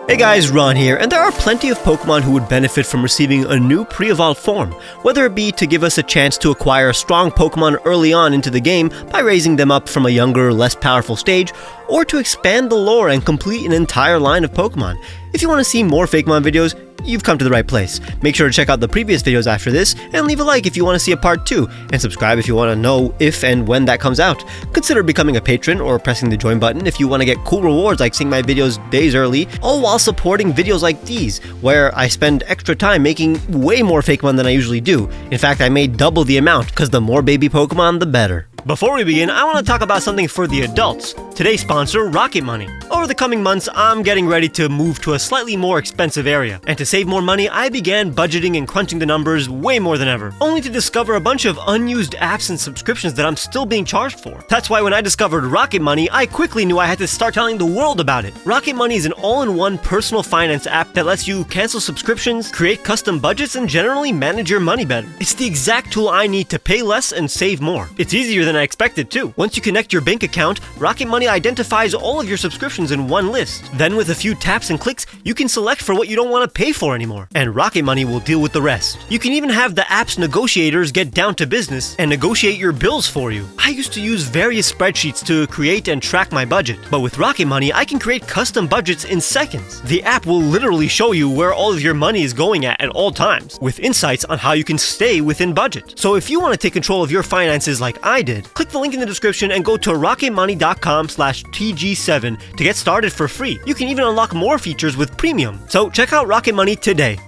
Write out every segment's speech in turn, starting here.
Hey guys, Ron here, and there are plenty of Pokemon who would benefit from receiving a new pre-evolved form, whether it be to give us a chance to acquire a strong Pokemon early on into the game by raising them up from a younger, less powerful stage, or to expand the lore and complete an entire line of Pokemon. If you want to see more Fakemon videos, you've come to the right place. Make sure to check out the previous videos after this, and leave a like if you want to see a part 2, and subscribe if you want to know if and when that comes out. Consider becoming a patron or pressing the join button if you want to get cool rewards like seeing my videos days early, all while supporting videos like these, where I spend extra time making way more Fakemon than I usually do. In fact, I made double the amount, because the more baby Pokemon, the better. Before we begin, I want to talk about something for the adults. Today's sponsor, Rocket Money. Over the coming months, I'm getting ready to move to a slightly more expensive area, and to save more money, I began budgeting and crunching the numbers way more than ever, only to discover a bunch of unused apps and subscriptions that I'm still being charged for. That's why when I discovered Rocket Money, I quickly knew I had to start telling the world about it. Rocket Money is an all-in-one personal finance app that lets you cancel subscriptions, create custom budgets, and generally manage your money better. It's the exact tool I need to pay less and save more. It's easier than I expected too. Once you connect your bank account, Rocket Money identifies all of your subscriptions in one list. Then with a few taps and clicks, you can select for what you don't want to pay for anymore, and Rocket Money will deal with the rest. You can even have the app's negotiators get down to business and negotiate your bills for you. I used to use various spreadsheets to create and track my budget, but with Rocket Money, I can create custom budgets in seconds. The app will literally show you where all of your money is going at all times, with insights on how you can stay within budget. So if you want to take control of your finances like I did, click the link in the description and go to rocketmoney.com/TG7 to get started for free. You can even unlock more features with premium. So check out Rocket Money today.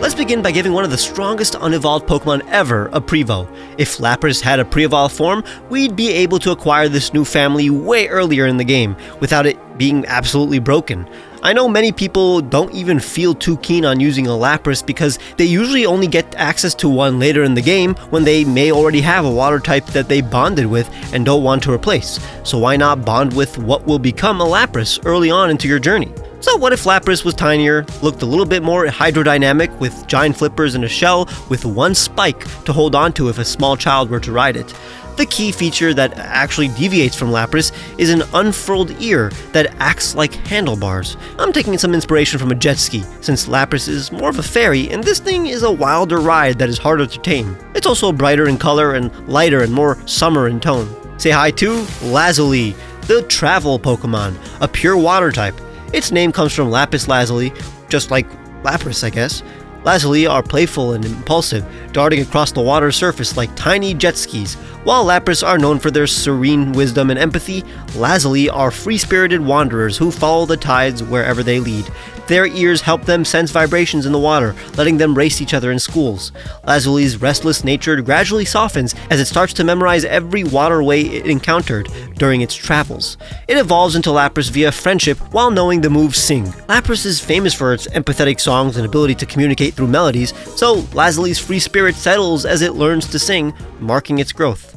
Let's begin by giving one of the strongest unevolved Pokemon ever a Prevo. If Lapras had a pre-evolved form, we'd be able to acquire this new family way earlier in the game, without it being absolutely broken. I know many people don't even feel too keen on using a Lapras because they usually only get access to one later in the game when they may already have a water type that they bonded with and don't want to replace. So why not bond with what will become a Lapras early on into your journey? So what if Lapras was tinier, looked a little bit more hydrodynamic with giant flippers and a shell with one spike to hold on to if a small child were to ride it? The key feature that actually deviates from Lapras is an unfurled ear that acts like handlebars. I'm taking some inspiration from a jet ski, since Lapras is more of a fairy and this thing is a wilder ride that is harder to tame. It's also brighter in color and lighter and more summer in tone. Say hi to Lazuli, the travel Pokemon, a pure water type. Its name comes from lapis lazuli, just like Lapras, I guess. Lazuli are playful and impulsive, darting across the water's surface like tiny jet skis. While Lapras are known for their serene wisdom and empathy, Lazuli are free-spirited wanderers who follow the tides wherever they lead. Their ears help them sense vibrations in the water, letting them race each other in schools. Lazuli's restless nature gradually softens as it starts to memorize every waterway it encountered during its travels. It evolves into Lapras via friendship while knowing the move Sing. Lapras is famous for its empathetic songs and ability to communicate through melodies, so Lazuli's free spirit settles as it learns to sing, marking its growth.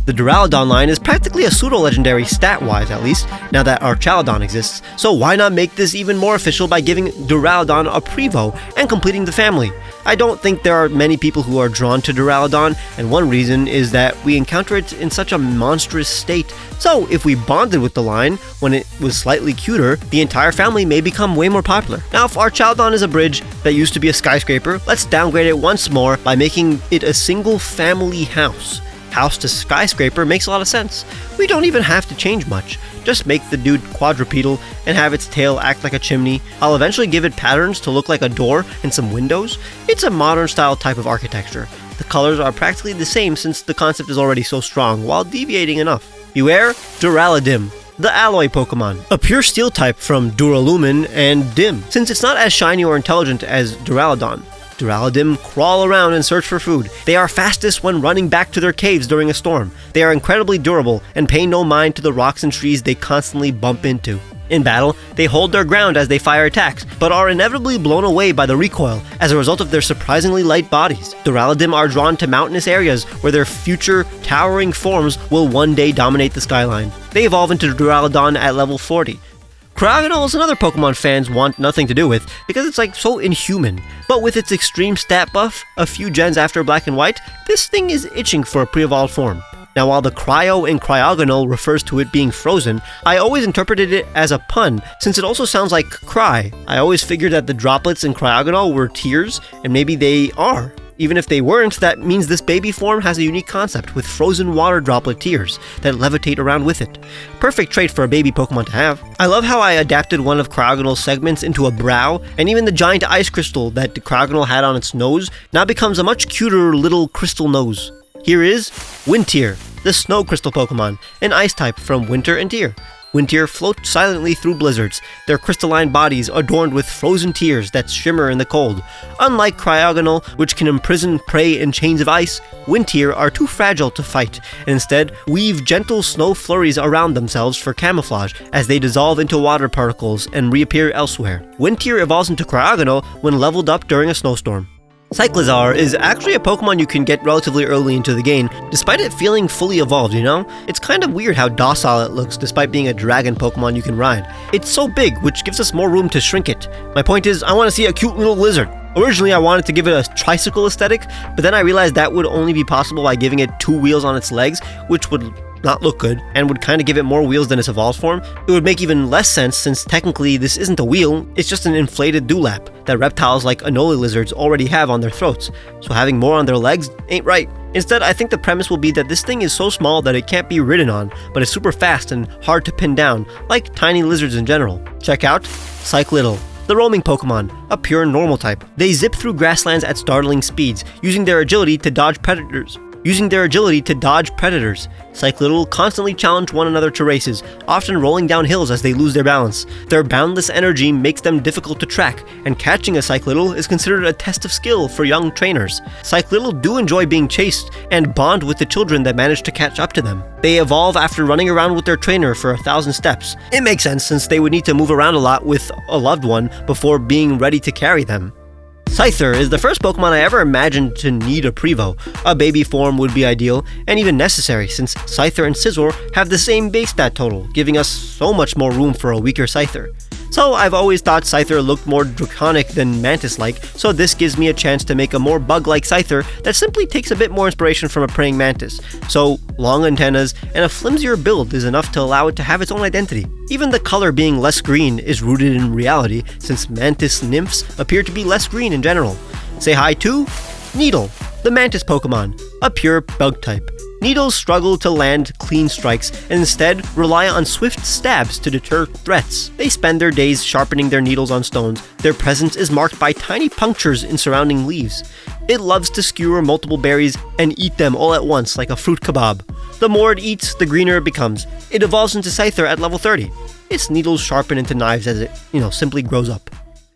The Duraludon line is practically a pseudo-legendary, stat-wise at least, now that Archaludon exists, so why not make this even more official by giving Duraludon a Prevo and completing the family? I don't think there are many people who are drawn to Duraludon, and one reason is that we encounter it in such a monstrous state, so if we bonded with the line when it was slightly cuter, the entire family may become way more popular. Now if Archaludon is a bridge that used to be a skyscraper, let's downgrade it once more by making it a single family house. House to skyscraper makes a lot of sense. We don't even have to change much. Just make the dude quadrupedal and have its tail act like a chimney. I'll eventually give it patterns to look like a door and some windows. It's a modern style type of architecture. The colors are practically the same since the concept is already so strong while deviating enough. Beware Duraludon, the alloy Pokemon, a pure steel type from Duraludon and Dim, since it's not as shiny or intelligent as Duraludon. Duraludon crawl around and search for food. They are fastest when running back to their caves during a storm. They are incredibly durable and pay no mind to the rocks and trees they constantly bump into. In battle, they hold their ground as they fire attacks, but are inevitably blown away by the recoil as a result of their surprisingly light bodies. Duraludon are drawn to mountainous areas where their future towering forms will one day dominate the skyline. They evolve into Duraludon at level 40. Cryogonal is another Pokemon fans want nothing to do with because it's like so inhuman. But with its extreme stat buff, a few gens after Black and White, this thing is itching for a pre-evolved form. Now, while the Cryo in Cryogonal refers to it being frozen, I always interpreted it as a pun, since it also sounds like cry. I always figured that the droplets in Cryogonal were tears, and maybe they are. Even if they weren't, that means this baby form has a unique concept with frozen water droplet tears that levitate around with it. Perfect trait for a baby Pokemon to have. I love how I adapted one of Cryogonal's segments into a brow, and even the giant ice crystal that the Cryogonal had on its nose now becomes a much cuter little crystal nose. Here is Wyntier, the snow crystal Pokemon, an ice type from Winter and Tear. Wyntier float silently through blizzards, their crystalline bodies adorned with frozen tears that shimmer in the cold. Unlike Cryogonal, which can imprison prey in chains of ice, Wyntier are too fragile to fight, and instead weave gentle snow flurries around themselves for camouflage as they dissolve into water particles and reappear elsewhere. Wyntier evolves into Cryogonal when leveled up during a snowstorm. Cyclizar is actually a Pokemon you can get relatively early into the game, despite it feeling fully evolved, you know? It's kind of weird how docile it looks despite being a dragon Pokemon you can ride. It's so big, which gives us more room to shrink it. My point is, I want to see a cute little lizard. Originally, I wanted to give it a tricycle aesthetic, but then I realized that would only be possible by giving it 2 wheels on its legs, which would not look good, and would kind of give it more wheels than its evolved form. It would make even less sense since technically this isn't a wheel, it's just an inflated dewlap that reptiles like Anole lizards already have on their throats, so having more on their legs ain't right. Instead, I think the premise will be that this thing is so small that it can't be ridden on, but is super fast and hard to pin down, like tiny lizards in general. Check out Cyclizar, the roaming Pokemon, a pure normal type. They zip through grasslands at startling speeds, using their agility to dodge predators. Cyclizar will constantly challenge one another to races, often rolling down hills as they lose their balance. Their boundless energy makes them difficult to track, and catching a Cyclizar is considered a test of skill for young trainers. Cyclizar do enjoy being chased, and bond with the children that manage to catch up to them. They evolve after running around with their trainer for 1,000 steps. It makes sense since they would need to move around a lot with a loved one before being ready to carry them. Scyther is the first Pokemon I ever imagined to need a Prevo. A baby form would be ideal, and even necessary, since Scyther and Scizor have the same base stat total, giving us so much more room for a weaker Scyther. So I've always thought Scyther looked more draconic than Mantis-like, so this gives me a chance to make a more bug-like Scyther that simply takes a bit more inspiration from a praying mantis. So long antennas and a flimsier build is enough to allow it to have its own identity. Even the color being less green is rooted in reality, since mantis nymphs appear to be less green in general. Say hi to Needle, the mantis Pokemon, a pure bug type. Needles struggle to land clean strikes and instead rely on swift stabs to deter threats. They spend their days sharpening their needles on stones. Their presence is marked by tiny punctures in surrounding leaves. It loves to skewer multiple berries and eat them all at once like a fruit kebab. The more it eats, the greener it becomes. It evolves into Scyther at level 30. Its needles sharpen into knives as it, simply grows up.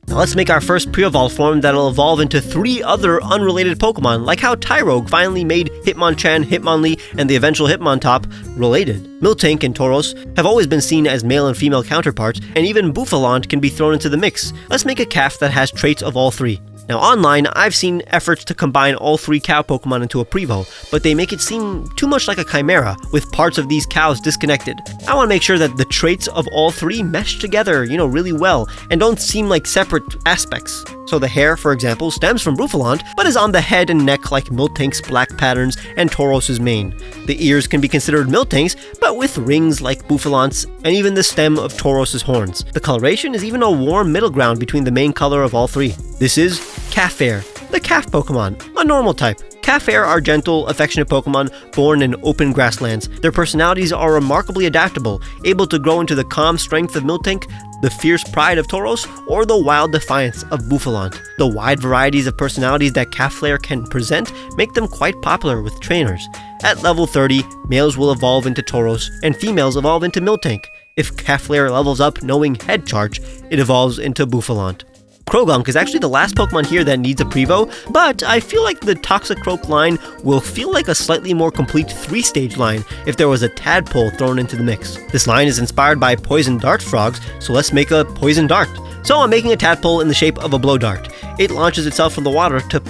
Now let's make our first pre-evolved form that'll evolve into 3 other unrelated Pokemon, like how Tyrogue finally made Hitmonchan, Hitmonlee, and the eventual Hitmontop related. Miltank and Tauros have always been seen as male and female counterparts, and even Bouffalant can be thrown into the mix. Let's make a calf that has traits of all 3. Now online, I've seen efforts to combine all 3 cow Pokemon into a Prevo, but they make it seem too much like a chimera, with parts of these cows disconnected. I want to make sure that the traits of all 3 mesh together, really well, and don't seem like separate aspects. So the hair, for example, stems from Bouffalant, but is on the head and neck like Miltank's black patterns and Tauros' mane. The ears can be considered Miltank's, but with rings like Bouffalant's, and even the stem of Tauros' horns. The coloration is even a warm middle ground between the main color of all 3. This is Calfair, the calf Pokemon, a normal type. Calfair are gentle, affectionate Pokemon born in open grasslands. Their personalities are remarkably adaptable, able to grow into the calm strength of Miltank, the fierce pride of Tauros, or the wild defiance of Bouffalant. The wide varieties of personalities that Calfair can present make them quite popular with trainers. At level 30, males will evolve into Tauros, and females evolve into Miltank. If Calfair levels up knowing Head Charge, it evolves into Bouffalant. Croagunk is actually the last Pokemon here that needs a Prevo, but I feel like the Toxicroak line will feel like a slightly more complete 3-stage line if there was a Tadpole thrown into the mix. This line is inspired by poison dart frogs, so let's make a poison dart. So I'm making a Tadpole in the shape of a blow dart. It launches itself from the water to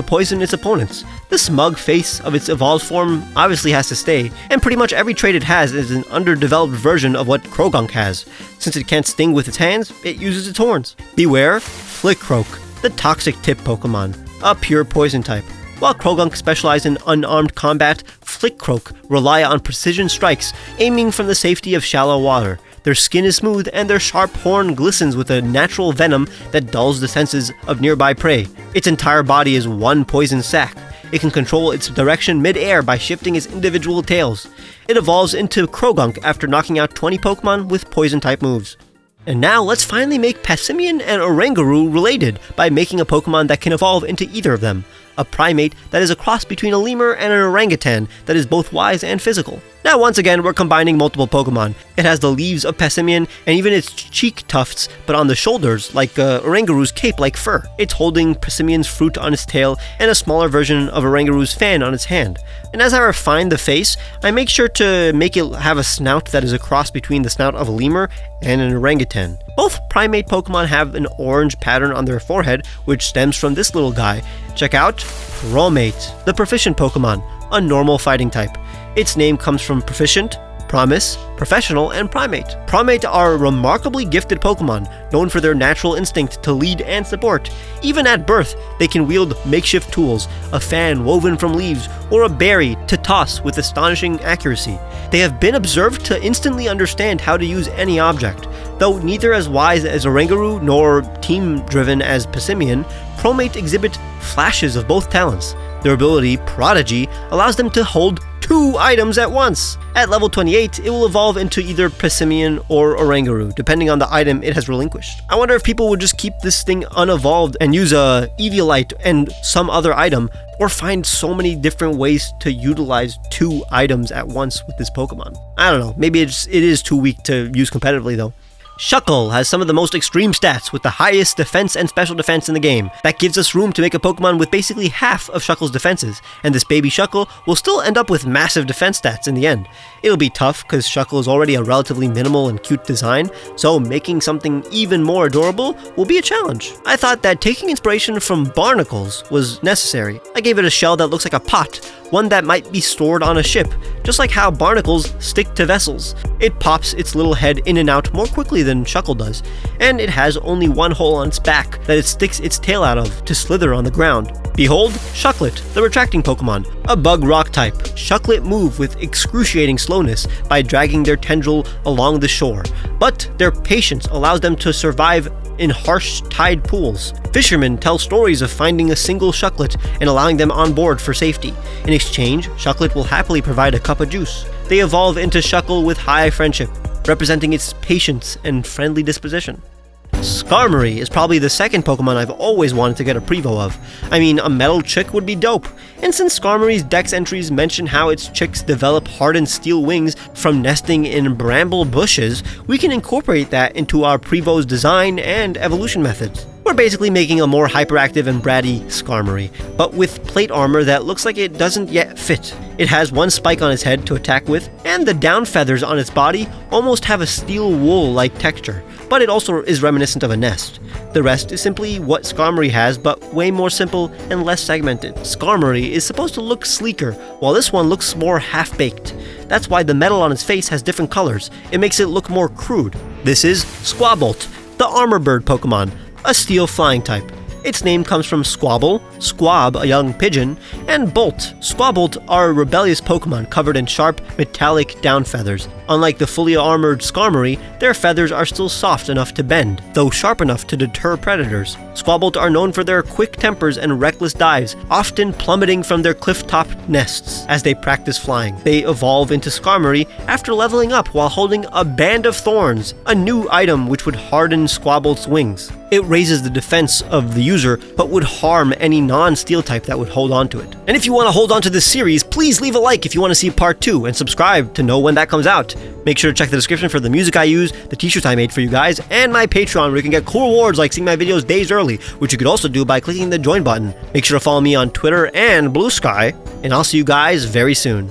poison its opponents. The smug face of its evolved form obviously has to stay, and pretty much every trait it has is an underdeveloped version of what Croagunk has. Since it can't sting with its hands, it uses its horns. Beware Flickroak, the toxic tip Pokemon, a pure poison type. While Croagunk specialize in unarmed combat, Flickcroak rely on precision strikes, aiming from the safety of shallow water. Their skin is smooth and their sharp horn glistens with a natural venom that dulls the senses of nearby prey. Its entire body is one poison sac. It can control its direction mid-air by shifting its individual tails. It evolves into Croagunk after knocking out 20 Pokemon with poison-type moves. And now let's finally make Passimian and Oranguru related by making a Pokemon that can evolve into either of them. A primate that is a cross between a lemur and an orangutan that is both wise and physical. Now once again, we're combining multiple Pokemon. It has the leaves of Passimian and even its cheek tufts, but on the shoulders, like Oranguru's cape-like fur. It's holding Passimian's fruit on its tail and a smaller version of Oranguru's fan on its hand. And as I refine the face, I make sure to make it have a snout that is a cross between the snout of a lemur and an orangutan. Both primate Pokemon have an orange pattern on their forehead, which stems from this little guy. Check out Promate, the proficient Pokemon, a normal fighting type. Its name comes from proficient, promise, professional, and primate. Primate are remarkably gifted Pokemon, known for their natural instinct to lead and support. Even at birth, they can wield makeshift tools, a fan woven from leaves, or a berry to toss with astonishing accuracy. They have been observed to instantly understand how to use any object. Though neither as wise as Oranguru nor team-driven as Passimian, Promate exhibit flashes of both talents. Their ability, Prodigy, allows them to hold 2 items at once. At level 28, it will evolve into either Passimian or Oranguru, depending on the item it has relinquished. I wonder if people would just keep this thing unevolved and use a Eviolite and some other item, or find so many different ways to utilize 2 items at once with this Pokemon. I don't know, maybe it is too weak to use competitively though. Shuckle has some of the most extreme stats with the highest defense and special defense in the game. That gives us room to make a Pokemon with basically half of Shuckle's defenses, and this baby Shuckle will still end up with massive defense stats in the end. It'll be tough because Shuckle is already a relatively minimal and cute design, so making something even more adorable will be a challenge. I thought that taking inspiration from barnacles was necessary. I gave it a shell that looks like a pot, one that might be stored on a ship, just like how barnacles stick to vessels. It pops its little head in and out more quickly than Shuckle does, and it has only one hole on its back that it sticks its tail out of to slither on the ground. Behold, Shucklet, the retracting Pokemon, a bug rock type. Shucklet move with excruciating slowness by dragging their tendril along the shore, but their patience allows them to survive in harsh tide pools. Fishermen tell stories of finding a single Shucklet and allowing them on board for safety. In exchange, Shucklet will happily provide a cup of juice. They evolve into Shuckle with high friendship, representing its patience and friendly disposition. Skarmory is probably the second Pokemon I've always wanted to get a Prevo of. I mean, a metal chick would be dope. And since Skarmory's dex entries mention how its chicks develop hardened steel wings from nesting in bramble bushes, we can incorporate that into our Prevo's design and evolution methods. We're basically making a more hyperactive and bratty Skarmory, but with plate armor that looks like it doesn't yet fit. It has one spike on its head to attack with, and the down feathers on its body almost have a steel wool-like texture, but it also is reminiscent of a nest. The rest is simply what Skarmory has, but way more simple and less segmented. Skarmory is supposed to look sleeker, while this one looks more half-baked. That's why the metal on its face has different colors. It makes it look more crude. This is Squabolt, the armor bird Pokemon, a steel flying type. Its name comes from Squabble, Squab, a young pigeon, and Bolt. Squabolt are rebellious Pokemon covered in sharp, metallic down feathers. Unlike the fully armored Skarmory, their feathers are still soft enough to bend, though sharp enough to deter predators. Squabolt are known for their quick tempers and reckless dives, often plummeting from their cliff-top nests as they practice flying. They evolve into Skarmory after leveling up while holding a Band of Thorns, a new item which would harden Squabolt's wings. It raises the defense of the user, but would harm any non-steel type that would hold on to it. And if you want to hold on to this series, please leave a like if you want to see part 2, and subscribe to know when that comes out. Make sure to check the description for the music I use, the t-shirts I made for you guys, and my Patreon where you can get cool rewards like seeing my videos days early, which you could also do by clicking the join button. Make sure to follow me on Twitter and Blue Sky, and I'll see you guys very soon.